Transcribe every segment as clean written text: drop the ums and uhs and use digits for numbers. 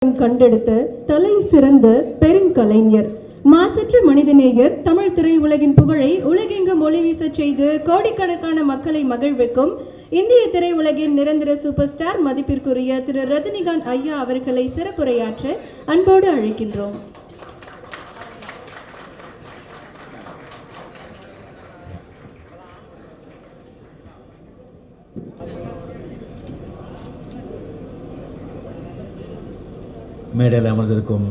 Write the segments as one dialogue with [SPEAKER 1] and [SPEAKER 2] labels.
[SPEAKER 1] கண்டெடுத்த தலை சிறந்த பெருங்கலைஞர், மாசற்ற மனிதநேயர், தமிழ் திரையுலகின் புகழை உலகெங்கும் ஒளி வீசச் செய்து கோடிக்கணக்கான மக்களை மகிழ்விக்கும் இந்திய திரையுலகின் நிரந்தர சூப்பர் ஸ்டார் மதிப்பிற்குரிய திரு ரஜினிகாந்த் ஐயா அவர்களை சிறப்புரையாற்ற அன்போடு அழைக்கின்றோம்.
[SPEAKER 2] மேடையில் அமர்ந்திருக்கும்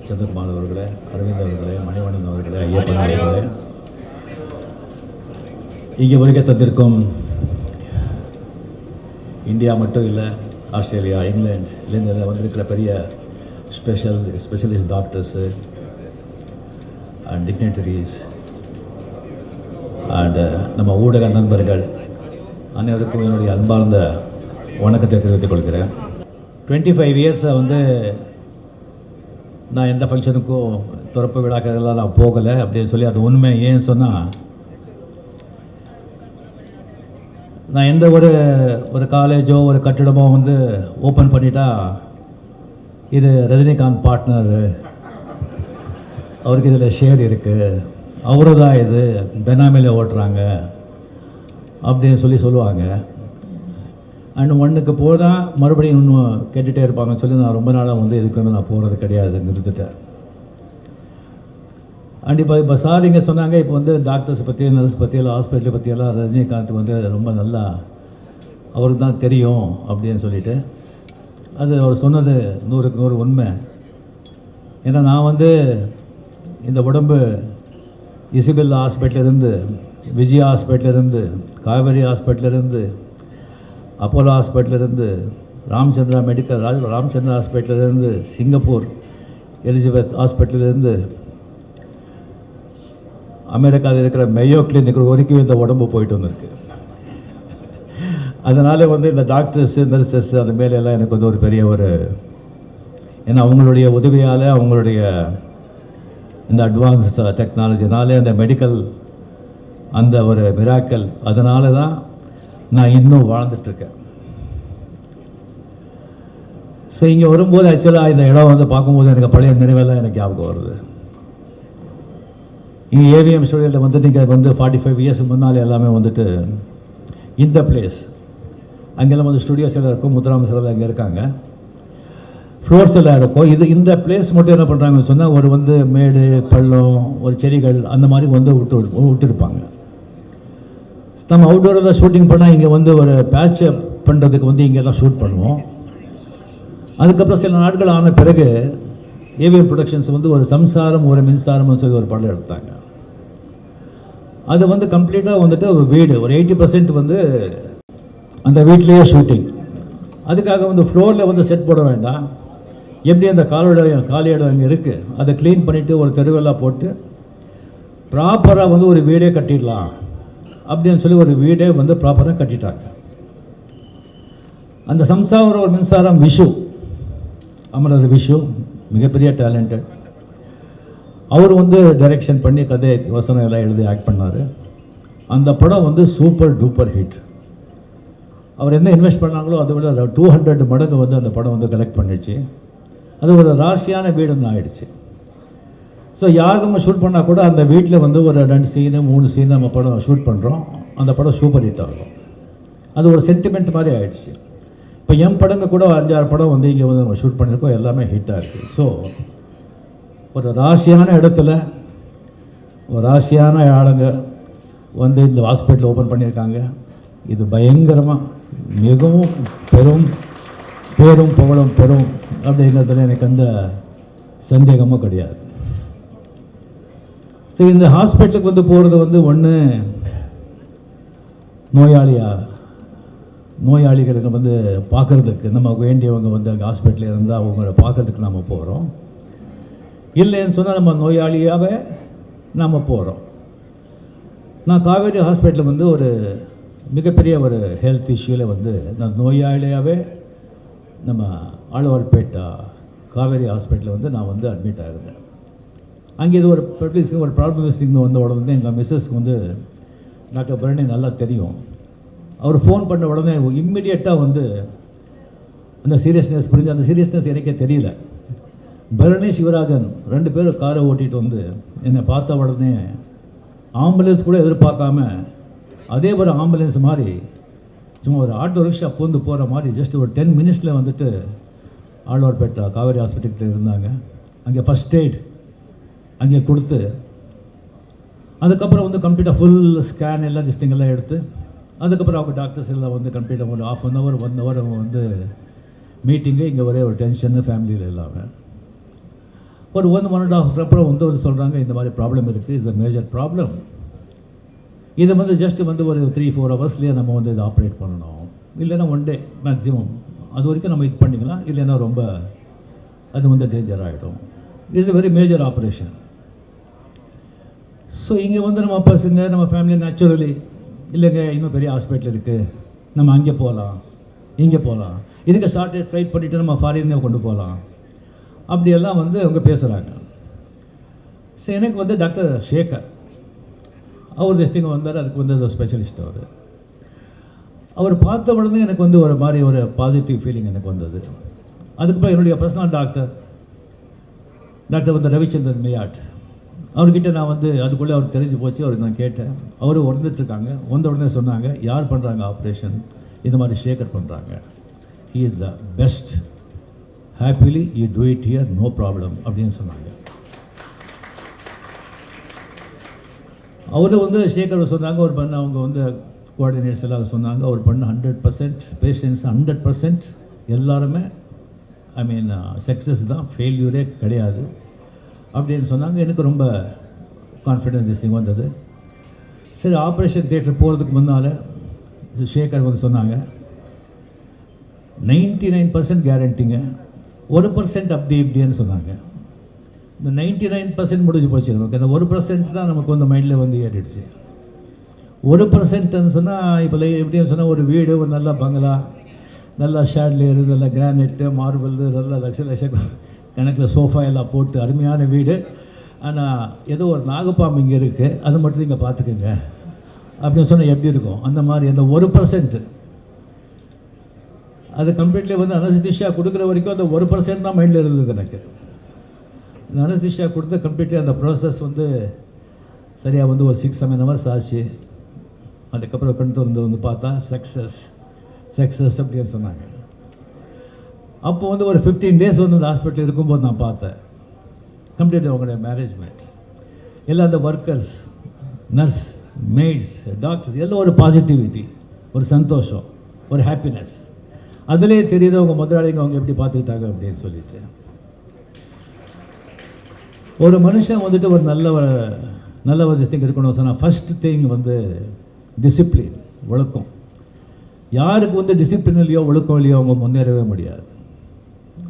[SPEAKER 2] சந்திரகுமார் அவர்களே, அரவிந்த் அவர்களே, மணிவண்ணன் அவர்களே, ஐயப்பன் அவர்களே, இங்கே வருகை தந்திருக்கும் இந்தியா மட்டும் இல்லை, ஆஸ்திரேலியா, இங்கிலாந்துலேருந்து வந்திருக்கிற பெரிய ஸ்பெஷலிஸ்ட் டாக்டர்ஸு அண்ட் டிக்னேட்டரிஸ் அண்டு நம்ம ஊடக நண்பர்கள் அனைவருக்கும் என்னுடைய அன்பார்ந்த வணக்கத்தை தெரிவித்துக் கொள்கிறேன். 25 இயர்ஸை நான் எந்த ஃபங்க்ஷனுக்கும் திறப்பு விழாக்கெல்லாம் நான் போகலை அப்படின்னு சொல்லி அது உண்மை. ஏன்னு சொன்னால், நான் எந்த ஒரு காலேஜோ ஒரு கட்டிடமோ ஓப்பன் பண்ணிட்டா இது ரஜினிகாந்த் பார்ட்னர், அவருக்கு இதில் ஷேர் இருக்குது, அவரு தான் இது பெனாமியில் ஓட்டுறாங்க அப்படின்னு சொல்லுவாங்க. அண்ட் ஒன்றுக்கு போதான் மறுபடியும் இன்னும் கேட்டுகிட்டே இருப்பாங்கன்னு சொல்லி நான் ரொம்ப நாளாக இதுக்கு நான் போகிறது கிடையாது, நிறுத்திட்டேன். அண்ட் இப்போ சார் இங்கே சொன்னாங்க, இப்போ டாக்டர்ஸ் பற்றி, நர்ஸ் பற்றி, எல்லாம் ஹாஸ்பிட்டலை பற்றியெல்லாம் ரஜினிகாந்த் ரொம்ப நல்லா அவருக்கு தான் தெரியும் அப்படின்னு சொல்லிட்டு, அது அவர் சொன்னது 100க்கு 100 உண்மை. ஏன்னா நான் இந்த உடம்பு இசிபில் ஹாஸ்பிட்டலேருந்து, விஜயா ஹாஸ்பிட்டலேருந்து, காவேரி ஹாஸ்பிட்டலேருந்து, அப்போலோ ஹாஸ்பிட்டலேருந்து, ராமச்சந்திரா ஹாஸ்பிட்டலேருந்து, சிங்கப்பூர் எலிசபெத் ஹாஸ்பிட்டலேருந்து, அமெரிக்காவில் இருக்கிற மெயோ கிளினிக் வரைக்கும் இந்த உடம்பு போயிட்டு வந்திருக்கு. அதனால் இந்த டாக்டர்ஸு, நர்சஸ் அது மேலெல்லாம் எனக்கு ஒரு பெரிய ஏன்னா அவங்களுடைய உதவியால், அவங்களுடைய இந்த அட்வான்ஸ் டெக்னாலஜினாலே, அந்த மெடிக்கல் அந்த மிராக்கல், அதனால தான் நான் இன்னும் வாழ்ந்துட்டுருக்கேன். ஸோ இங்கே வரும்போது ஆக்சுவலாக இந்த இடம் பார்க்கும்போது எனக்கு பழைய நினைவெல்லாம் எனக்கு ஞாபகம் வருது. இங்கே ஏவிஎம் ஸ்டுடியோவில் நீங்கள் 45 இயர்ஸுக்கு முன்னாலே எல்லாமே இந்த பிளேஸ் அங்கெல்லாம் ஸ்டுடியோஸ் எல்லாம் இருக்கும், முத்துராம சார் அங்கே இருக்காங்க, ஃப்ளோர்ஸ் எல்லாம் இருக்கும். இந்த பிளேஸ் மட்டும் என்ன பண்ணுறாங்கன்னு சொன்னால், மேடு பள்ளம், ஒரு செடிகள் அந்த மாதிரி விட்டுருப்பாங்க. நம்ம அவுட்டோரில் ஷூட்டிங் பண்ணால் இங்கே ஒரு பேட்சப் பண்ணுறதுக்கு இங்கெல்லாம் ஷூட் பண்ணுவோம். அதுக்கப்புறம் சில நாட்கள் ஆன பிறகு ஏவிஎம் ப்ரொடக்ஷன்ஸ் ஒரு சம்சாரம் ஒரு மின்சாரம்னு சொல்லி ஒரு படம் எடுத்தாங்க. அது கம்ப்ளீட்டாக ஒரு வீடு, ஒரு 80% அந்த வீட்லேயே ஷூட்டிங். அதுக்காக ஃப்ளோரில் செட் போட வேண்டாம், எப்படி அந்த காலி இடம் அங்கே இருக்குது அதை க்ளீன் பண்ணிவிட்டு ஒரு தெருவெல்லாம் போட்டு ப்ராப்பராக ஒரு வீடே கட்டிடலாம் அப்படின்னு சொல்லி ஒரு வீடே ப்ராப்பராக கட்டிட்டாங்க. அந்த சம்சாரம் ஒரு மின்சாரம் விஷு, அமரர் விஷு, மிகப்பெரிய டேலண்டட். அவர் டைரெக்ஷன் பண்ணி கதை வசனம் எல்லாம் எழுதி ஆக்ட் பண்ணார். அந்த படம் சூப்பர் டூப்பர் ஹிட். அவர் என்ன இன்வெஸ்ட் பண்ணாங்களோ அதை விட 200 மடங்கு அந்த படம் கலெக்ட் பண்ணிடுச்சு. அது ஒரு ராசியான வீடுன்னு ஆயிடுச்சு. ஸோ யாருக்கு நம்ம ஷூட் பண்ணால் கூட அந்த வீட்டில் ஒரு 2 சீனு 3 சீனு நம்ம படம் ஷூட் பண்ணுறோம், அந்த படம் சூப்பர் ஹிட் ஆகும். அது ஒரு சென்டிமெண்ட் மாதிரி ஆகிடுச்சு. இப்போ என் படங்க கூட 5-6 படம் இங்கே நம்ம ஷூட் பண்ணியிருக்கோம், எல்லாமே ஹிட்டாக இருக்குது. ஸோ ஒரு ராசியான இடத்துல ஒரு ராசியான ஆளுங்க இந்த ஹாஸ்பிட்டல் ஓப்பன் பண்ணியிருக்காங்க. இது பயங்கரமாக மிகவும் பேரும் புகழும் பெறும் அப்படிங்கிறதுல எனக்கு அந்த சந்தேகமும் கிடையாது. ஸோ இந்த ஹாஸ்பிட்டலுக்கு போகிறது ஒன்று நோயாளிகளுக்கு பார்க்குறதுக்கு நமக்கு வேண்டியவங்க அங்கே ஹாஸ்பிட்டலில் இருந்தால் அவங்கள பார்க்குறதுக்கு நம்ம போகிறோம். இல்லைன்னு சொன்னால் நம்ம நோயாளியாகவே நம்ம போகிறோம். நான் காவேரி ஹாஸ்பிட்டலில் ஒரு மிகப்பெரிய ஹெல்த் இஷ்யூவில் நான் நோயாளியாகவே நம்ம ஆழ்வார்பேட்டா காவேரி ஹாஸ்பிட்டலில் நான் அட்மிட் ஆகிருந்தேன். அங்கே இது ஒரு ப்ராப்ளம் வந்த உடனே எங்கள் மிஸ்ஸஸ்க்கு டாக்டர் பரணி நல்லா தெரியும். அவர் ஃபோன் பண்ண உடனே இம்மிடியட்டாக அந்த சீரியஸ்னஸ் புரிஞ்சு, அந்த சீரியஸ்னஸ் எனக்கே தெரியல. பரணி சிவராஜன் 2 பேரும் காரை ஓட்டிகிட்டு வந்து என்னை பார்த்த உடனே ஆம்புலன்ஸ் கூட எதிர்பார்க்காம அதே ஒரு ஆம்புலன்ஸ் மாதிரி சும்மா ஒரு ஆட்டோ ரிக்ஷா பூந்து போகிற மாதிரி ஜஸ்ட் ஒரு 10 மினிட்ஸில் வந்துட்டு ஆழ்வார்பேட்டை காவேரி ஹாஸ்பிட்டல்கிட்ட இருந்தாங்க. அங்கே ஃபஸ்ட் எய்ட் அங்கே கொடுத்து அதுக்கப்புறம் வந்து கம்ப்ளீட்டாக ஃபுல் ஸ்கேன் எல்லாம் திஸ்டிங்கெல்லாம் எடுத்து அதுக்கப்புறம் அவங்க டாக்டர்ஸ் எல்லாம் வந்து கம்ப்ளீட்டாக ஒரு 1/2 hour 1 hour அவங்க வந்து மீட்டிங்கு. இங்கே ஒரே ஒரு டென்ஷன்னு ஃபேமிலியில் இல்லாமல் ஒரு 1.5 hour அப்புறம் வந்து சொல்கிறாங்க இந்த மாதிரி ப்ராப்ளம் இருக்குது, இது மேஜர் ப்ராப்ளம், இதை வந்து ஜஸ்ட் வந்து ஒரு 3-4 ஹவர்ஸ்லேயே நம்ம வந்து இதை ஆப்ரேட் பண்ணணும், இல்லைன்னா 1 day மேக்ஸிமம், அது வரைக்கும் நம்ம இது பண்ணிக்கலாம், இல்லைன்னா ரொம்ப அது வந்து டேஞ்சர் ஆகிடும், it's very major operation. So இங்கே வந்து நம்ம பசங்க நம்ம ஃபேமிலி நேச்சுரலி இல்லைங்க இன்னும் பெரிய ஹாஸ்பிட்டல் இருக்குது, நம்ம அங்கே போகலாம் இங்கே போகலாம், இதுக்கு ஷார்ட்டேஜ் ஃப்ளைட் பண்ணிவிட்டு நம்ம ஃபாரினே கொண்டு போகலாம், அப்படியெல்லாம் வந்து அவங்க பேசுகிறாங்க. ஸோ எனக்கு வந்து டாக்டர் சேகர் அவர் திஸ்திங்க வந்தார், அதுக்கு வந்து ஸ்பெஷலிஸ்ட் அவர் பார்த்த உடனே எனக்கு வந்து ஒரு மாதிரி ஒரு பாசிட்டிவ் ஃபீலிங் எனக்கு வந்தது. அதுக்கப்புறம் என்னுடைய பர்சனல் டாக்டர் வந்து ரவிச்சந்திரன் மேயாட், அவர்கிட்ட நான் வந்து அதுக்குள்ளே அவர் தெரிஞ்சு போச்சு, அவருக்கு நான் கேட்டேன். அவரும் வந்துட்டுருக்காங்க, வந்த உடனே சொன்னாங்க யார் பண்ணுறாங்க ஆப்ரேஷன், இந்த மாதிரி சேகர் பண்ணுறாங்க, he is the best, happily you do it here, no problem அப்படின்னு சொன்னாங்க. அவர் வந்து சேகர் சொன்னாங்க அவர் பண்ண அவங்க வந்து கோஆர்டினேட்டர்ஸ் எல்லாம் சொன்னாங்க அவர் பண்ண 100% பேஷண்ட்ஸ் 100% எல்லாருமே ஐ மீன் சக்ஸஸ் தான், ஃபெயில்யூரே கிடையாது அப்படின்னு சொன்னாங்க. எனக்கு ரொம்ப கான்ஃபிடென்ஸ் திஸ்டிங் வந்தது. சரி ஆப்ரேஷன் தியேட்டர் போகிறதுக்கு முன்னால் சேகர் வந்து சொன்னாங்க 99% கேரண்டிங்க, 1% அப்படி இப்படின்னு சொன்னாங்க. இந்த 99% முடிஞ்சு போச்சு நமக்கு, அந்த 1% தான் நமக்கு வந்து மைண்டில் வந்து ஏறிடுச்சு. 1%ன்னு சொன்னால் இப்போ எப்படின்னு சொன்னால் ஒரு வீடு, ஒரு நல்ல பங்களா, நல்லா ஷேட்லேயர், நல்லா கிரானைட்டு மார்பிள், நல்லா லட்ச கணக்கில் சோஃபா எல்லாம் போட்டு அருமையான வீடு, ஆனால் ஏதோ ஒரு நாகப்பாம்பு இங்கே இருக்குது, அது மட்டும் நீங்கள் பார்த்துக்குங்க அப்படின்னு சொன்னால் எப்படி இருக்கும், அந்த மாதிரி அந்த 1% அது கம்ப்ளீட்லி வந்து அனஸ்தீசியா கொடுக்குற வரைக்கும் அந்த 1% தான் மைண்டில் இருந்தது எனக்கு. அந்த அனஸ்தீசியா கொடுத்த கம்ப்ளீட்லி அந்த ப்ராசஸ் வந்து சரியாக வந்து ஒரு 6-7 hours ஆச்சு. அதுக்கப்புறம் கொண்டு வந்து பார்த்தா சக்ஸஸ் அப்படின்னு சொன்னாங்க. அப்போ வந்து ஒரு 15 days வந்து அந்த ஹாஸ்பிட்டல் இருக்கும்போது நான் பார்த்தேன் கம்ப்ளீட் அவங்களுடைய மேனேஜ்மெண்ட் எல்லாம், அந்த ஒர்க்கர்ஸ், நர்ஸ், மெய்ட்ஸ், டாக்டர்ஸ் எல்லாம் ஒரு பாசிட்டிவிட்டி, ஒரு சந்தோஷம், ஒரு ஹாப்பினஸ், அதுலேயே தெரியுது அவங்க முதலாளிங்க அவங்க எப்படி பார்த்துக்கிட்டாங்க அப்படின்னு சொல்லிட்டு. ஒரு மனுஷன் வந்துட்டு ஒரு நல்ல திஸ்திங் இருக்கணும் சொன்னால் ஃபஸ்ட் திங் வந்து டிசிப்ளின், ஒழுக்கம். யாருக்கு வந்து டிசிப்ளின் இல்லையோ ஒழுக்கம் இல்லையோ அவங்க முன்னேறவே முடியாது.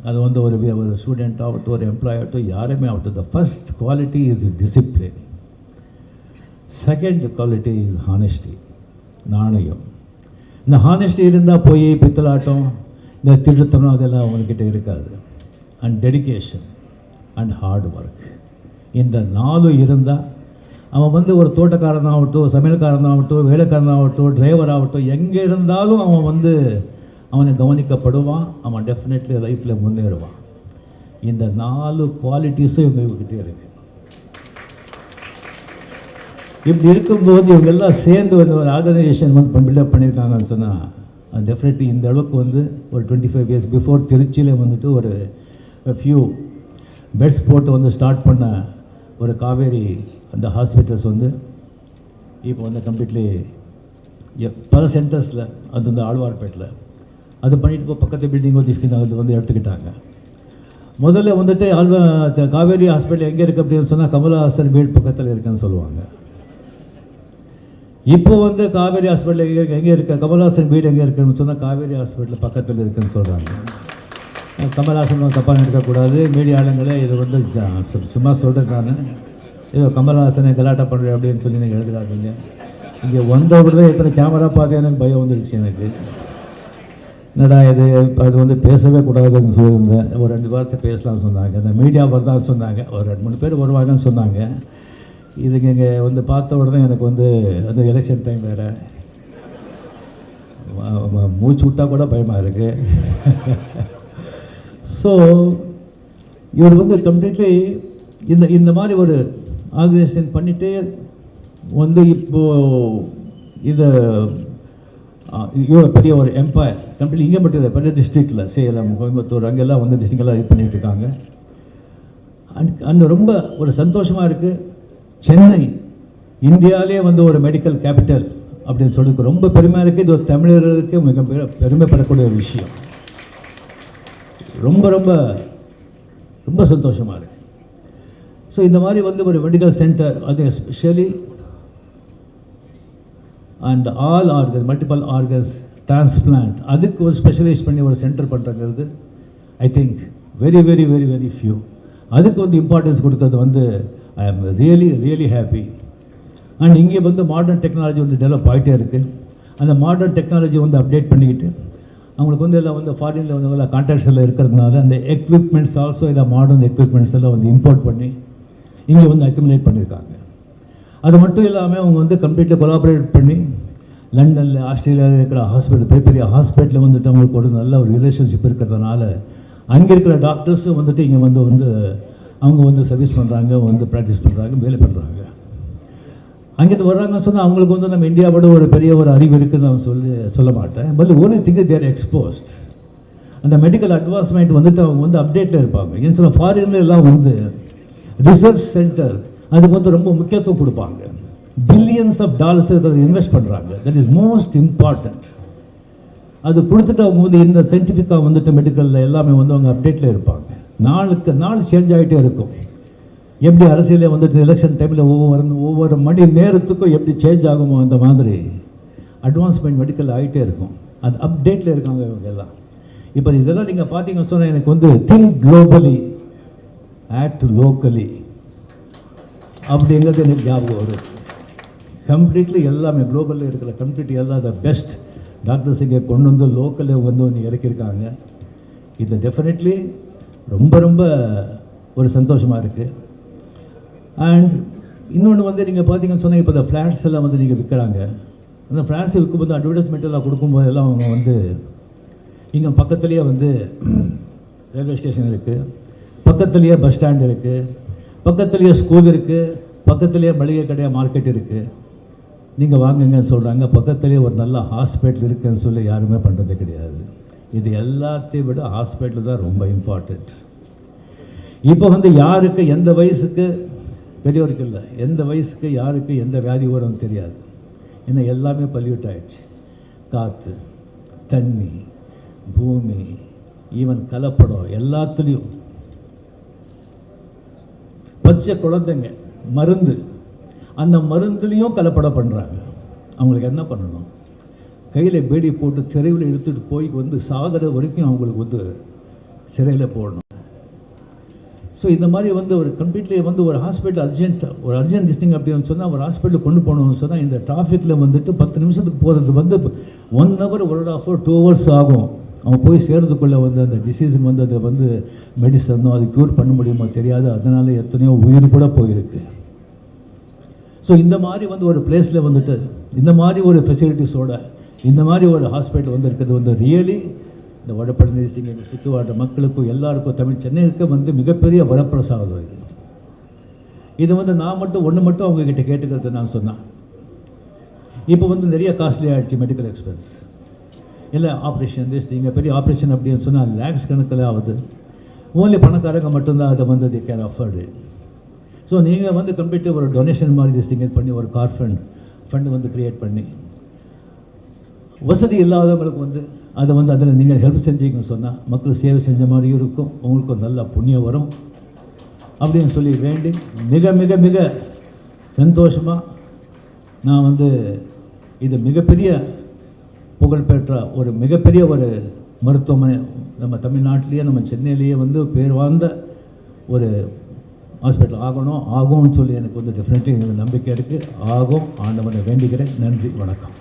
[SPEAKER 2] அது வந்து ஒரு ஸ்டூடெண்ட் ஆகட்டும், ஒரு எம்ப்ளாயி ஆகட்டும், யாருமே ஆகட்டும், the first quality is discipline. Second quality is honesty, நாணயம். இந்த ஹானெஸ்டி இருந்தால் போய் பித்தலாட்டம், இந்த திருத்தனம் அதெல்லாம் அவங்கக்கிட்ட இருக்காது. And dedication and hard work, இந்த 4 இருந்தால் அவன் வந்து ஒரு தோட்டக்காரனாகட்டும், சமையல்காரனாகட்டும், வேலைக்காரனாகட்டும், டிரைவர் ஆகட்டும், எங்கே இருந்தாலும் அவன் வந்து அவனை கவனிக்கப்படுவான், அவன் டெஃபினெட்லி லைஃப்பில் முன்னேறுவான். இந்த 4 குவாலிட்டிஸும் இவங்ககிட்டே இருக்குது. இப்படி இருக்கும்போது இவங்கெல்லாம் சேர்ந்து வந்து ஒரு ஆர்கனைசேஷன் வந்து பில்டப் பண்ணியிருக்காங்கன்னு சொன்னால் டெஃபினெட்லி இந்த அளவுக்கு வந்து ஒரு 25 years பிஃபோர் திருச்சியில் வந்துட்டு ஒரு ஃபியூ பெட்ஸ் போட்டு வந்து ஸ்டார்ட் பண்ண ஒரு காவேரி அந்த ஹாஸ்பிட்டல்ஸ் வந்து இப்போ வந்து கம்ப்ளீட்லி பல சென்டர்ஸில் அது வந்து ஆழ்வார்பேட்டில் அது பண்ணிட்டு இப்போ பக்கத்து பில்டிங் வந்து அது வந்து எடுத்துக்கிட்டாங்க. முதல்ல வந்துட்டு காவேரி ஹாஸ்பிட்டல் எங்கே இருக்குது அப்படின்னு சொன்னால் கமலஹாசன் வீடு பக்கத்தில் இருக்குன்னு சொல்லுவாங்க. இப்போ வந்து காவேரி ஹாஸ்பிட்டல் எங்கே இருக்க, கமலஹாசன் வீடு எங்கே இருக்குன்னு சொன்னால் காவேரி ஹாஸ்பிட்டல் பக்கத்தில் இருக்குன்னு சொல்கிறாங்க. கமலஹாசன் தப்பாக எடுக்கக்கூடாது, மீடியா ஆளுங்களே இது வந்து சும்மா சொல்கிறேன் நான், ஏதோ கமலஹாசனை கலாட்டா பண்ணுறேன் அப்படின்னு சொல்லி நீங்கள் எழுதுறாதீங்க. இங்கே வந்தவங்க தான் எத்தனை கேமரா பார்த்து எனக்கு பயம் வந்துடுச்சு எனக்கு. என்னடா இது, அது வந்து பேசவே கூடாதுன்னு சொல்லியிருந்தேன். ஒரு 2 வாரத்தை பேசலாம்னு சொன்னாங்க, இந்த மீடியா வரதான் சொன்னாங்க, ஒரு 2-3 பேர் வருவாங்கன்னு சொன்னாங்க. இதுக்கு இங்கே வந்து பார்த்த உடனே எனக்கு வந்து அந்த எலெக்ஷன் டைம் வேறு, மூச்சு விட்டால் கூட பயமாக இருக்குது. ஸோ இவர் வந்து கம்ப்ளீட்லி இந்த மாதிரி ஒரு ஆர்கனைசேஷன் பண்ணிட்டு வந்து இப்போது இது இவ்வளோ பெரிய ஒரு எம்பையர் கம்ப்ளீட் இங்கே மட்டும் இல்லை, பெரிய டிஸ்ட்ரிக்டில் சேலம், கோயம்புத்தூர் அங்கெல்லாம் வந்து டிஸ்ட்ரிக்டெல்லாம் இது பண்ணிகிட்டு இருக்காங்க. அந்த ரொம்ப ஒரு சந்தோஷமாக இருக்குது. சென்னை இந்தியாவிலே வந்து ஒரு மெடிக்கல் கேபிட்டல் அப்படின்னு சொல்லிருக்கு, ரொம்ப பெருமையாக இருக்குது. இது ஒரு தமிழர்களுக்கு மிக பெருமைப்படக்கூடிய ஒரு விஷயம். ரொம்ப ரொம்ப ரொம்ப சந்தோஷமாக இருக்குது. ஸோ இந்த மாதிரி வந்து ஒரு மெடிக்கல் சென்டர், அது especially and all organs, multiple organs transplant, அதுக்கு ஒரு ஸ்பெஷலைஸ் பண்ணி ஒரு சென்டர் பண்ணுறது I think very very very very few. அதுக்கு வந்து இம்பார்ட்டன்ஸ் கொடுக்கறது வந்து ஐ am really really happy. And இங்கே வந்து மாடர்ன் டெக்னாலஜி வந்து டெவலப் ஆகிட்டே இருக்குது. அந்த மாடர்ன் டெக்னாலஜி வந்து அப்டேட் பண்ணிக்கிட்டு அவங்களுக்கு வந்து எல்லாம் வந்து ஃபாரினில் வந்து எல்லாம் கான்ட்ராக்ட்ஸ் எல்லாம் இருக்கிறதுனால அந்த எக்யூப்மெண்ட்ஸ் ஆல்சோ இதை மாடர்ன் எக்யூப்மெண்ட்ஸ் எல்லாம் வந்து இம்போர்ட் பண்ணி இங்கே வந்து அக்யூமுலேட் பண்ணியிருக்காங்க. அது மட்டும் இல்லாமல் அவங்க வந்து கம்ப்ளீட்டாக கொலாபரேட் பண்ணி லண்டனில், ஆஸ்திரேலியாவில் இருக்கிற ஹாஸ்பிட்டல், பெரிய பெரிய ஹாஸ்பிட்டலில் வந்துட்டு அவங்களுக்கு ஒரு நல்ல ஒரு ரிலேஷன்ஷிப் இருக்கிறதுனால அங்கே இருக்கிற டாக்டர்ஸும் வந்துட்டு இங்கே வந்து அவங்க வந்து சர்வீஸ் பண்ணுறாங்க, வந்து ப்ராக்டிஸ் பண்ணுறாங்க, வேலை பண்ணுறாங்க. அங்கேருந்து வர்றாங்கன்னு சொன்னால் அவங்களுக்கு வந்து நம்ம இந்தியாவோட ஒரு பெரிய ஒரு அறிவு இருக்குதுன்னு நான் சொல்ல மாட்டேன். But only think they're exposed. அந்த மெடிக்கல் அட்வான்ஸ்மெண்ட் வந்துட்டு அவங்க வந்து அப்டேட்டில் இருப்பாங்க. ஏன்னு சொன்னால் ஃபாரின்ல எல்லாம் வந்து ரிசர்ச் சென்டர் அதுக்கு வந்து ரொம்ப முக்கியத்துவம் கொடுப்பாங்க. பில்லியன்ஸ் ஆஃப் டாலர்ஸ் அதை இன்வெஸ்ட் பண்ணுறாங்க. That is most important. அது கொடுத்துட்டு அவங்க வந்து இந்த சயின்டிஃபிக்காக வந்துட்டு மெடிக்கலில் எல்லாமே வந்து அவங்க அப்டேட்டில் இருப்பாங்க. நாளுக்கு நாள் சேஞ்ச் ஆகிட்டே இருக்கும். எப்படி அரசியலே வந்துட்டு எலெக்ஷன் டைமில் ஒவ்வொரு மணி நேரத்துக்கும் எப்படி சேஞ்ச் ஆகுமோ அந்த மாதிரி அட்வான்ஸ்மெண்ட் மெடிக்கல் ஆகிட்டே இருக்கும். அது அப்டேட்டில் இருக்காங்க இவங்க எல்லாம். இப்போ இதெல்லாம் நீங்கள் பார்த்தீங்கன்னு சொன்னால் எனக்கு வந்து திங்க் குளோபலி ஆக்ட் லோக்கலி அப்படிங்கிறது எனக்கு ஞாபகம் வரும். கம்ப்ளீட்லி எல்லாமே குளோபலில் இருக்கிற கம்ப்ளீட் எல்லாம் த பெஸ்ட் டாக்டர்ஸ் இங்கே கொண்டு வந்து லோக்கலில் வந்து இறக்கியிருக்காங்க. இது டெஃபினெட்லி ரொம்ப ரொம்ப ஒரு சந்தோஷமாக இருக்குது. அண்ட் இன்னொன்று வந்து நீங்கள் பார்த்தீங்கன்னு சொன்னால் இப்போ இந்த ஃப்ளாட்ஸ் எல்லாம் வந்து நீங்கள் விற்கிறாங்க. அந்த ஃப்ளாட்ஸை விற்கும்போது அட்வர்டைஸ்மெண்ட் எல்லாம் கொடுக்கும்போது எல்லாம் அவங்க வந்து இங்கே பக்கத்துலேயே வந்து ரயில்வே ஸ்டேஷன் இருக்குது, பக்கத்துலேயே பஸ் ஸ்டாண்ட் இருக்குது, பக்கத்துலேயே ஸ்கூல் இருக்குது, பக்கத்துலேயே மளிகை கடை மார்க்கெட் இருக்குது. நீங்கள் வாங்குங்கன்னு சொல்கிறாங்க. பக்கத்துலேயே ஒரு நல்ல ஹாஸ்பிட்டல் இருக்குதுன்னு சொல்லி யாருமே பண்ணுறது கிடையாது. இது எல்லாத்தையும் விட ஹாஸ்பிட்டல் தான் ரொம்ப இம்பார்ட்டண்ட். இப்போ வந்து யாருக்கு எந்த வயசுக்கு, பெரியவருக்கு இல்லை, எந்த வயசுக்கு யாருக்கு எந்த வியாதி வரும்னு தெரியாது. ஏன்னா எல்லாமே பல்யூட் ஆகிடுச்சு. காற்று, தண்ணி, பூமி, ஈவன் கலப்படம், எல்லாத்துலேயும் பச்சை குழந்தைங்க மருந்து, அந்த மருந்துலேயும் கலப்படம் பண்ணுறாங்க. அவங்களுக்கு என்ன பண்ணணும்? கையில் பேடி போட்டு தெருவில் எடுத்துகிட்டு போய் வந்து சாகிற வரைக்கும் அவங்களுக்கு வந்து சிறையில் போடணும். ஸோ இந்த மாதிரி வந்து ஒரு கம்ப்ளீட்லி வந்து ஒரு ஹாஸ்பிட்டல் அர்ஜென்ட் டிஸ்டிங் அப்படின்னு சொன்னால் ஒரு ஹாஸ்பிட்டலுக்கு கொண்டு போகணும்னு சொன்னால் இந்த டிராஃபிக்கில் வந்துட்டு 10 நிமிஷத்துக்கு போகிறது வந்து 1 hour 1.5 hour 2 hours ஆகும். அவங்க போய் சேர்றதுக்குள்ளே வந்து அந்த டிசீஸுக்கு வந்து அதை வந்து மெடிசனோ அது க்யூர் பண்ண முடியுமோ தெரியாது. அதனால் எத்தனையோ உயிர் கூட போயிருக்கு. ஸோ இந்த மாதிரி வந்து ஒரு பிளேஸில் வந்துட்டு இந்த மாதிரி ஒரு ஃபெசிலிட்டிஸோட இந்த மாதிரி ஒரு ஹாஸ்பிட்டல் வந்து இருக்கிறது வந்து ரியலி இந்த வடபழனி எங்கள் சுற்றுவாட்ட மக்களுக்கும் எல்லாருக்கும் தமிழ் சென்னைக்கு வந்து மிகப்பெரிய வரப்பிரசாதம். இது வந்து நான் மட்டும் அவங்கக்கிட்ட கேட்டுக்கிறது நான் சொன்னேன். இப்போ வந்து நிறைய காஸ்ட்லி ஆகிடுச்சு மெடிக்கல் எக்ஸ்பென்ஸ். இல்லை ஆப்ரேஷன் இங்கே பெரிய ஆப்ரேஷன் அப்படின்னு சொன்னால் லேக்ஸ் கணக்கில் ஆகுது. ஓன்லி பணக்காரங்க மட்டும்தான் அதை வந்து தி கேன் அஃபோர்டு. ஸோ நீங்கள் வந்து கம்ப்ளீட்டாக ஒரு டொனேஷன் மாதிரி பண்ணி ஒரு கார் ஃபண்டு வந்து க்ரியேட் பண்ணி வசதி இல்லாதவங்களுக்கு வந்து அதை வந்து அதில் நீங்கள் ஹெல்ப் செஞ்சீங்கன்னு சொன்னால் மக்கள் சேவை செஞ்ச மாதிரியும் இருக்கும், உங்களுக்கும் நல்ல புண்ணியம் வரும் அப்படின்னு சொல்லி வேண்டி மிக மிக மிக சந்தோஷமாக நான் வந்து இது மிகப்பெரிய புகழ்பெற்ற ஒரு மிகப்பெரிய ஒரு மருத்துவமனை நம்ம தமிழ்நாட்டிலேயே நம்ம சென்னையிலேயே வந்து பேர் வாழ்ந்த ஒரு ஹாஸ்பிட்டல் ஆகும்னு சொல்லி எனக்கு வந்து டெஃபினெட்லி எனக்கு நம்பிக்கை இருக்குது. ஆகும். ஆண்டவனை வேண்டிக்கிறேன். நன்றி, வணக்கம்.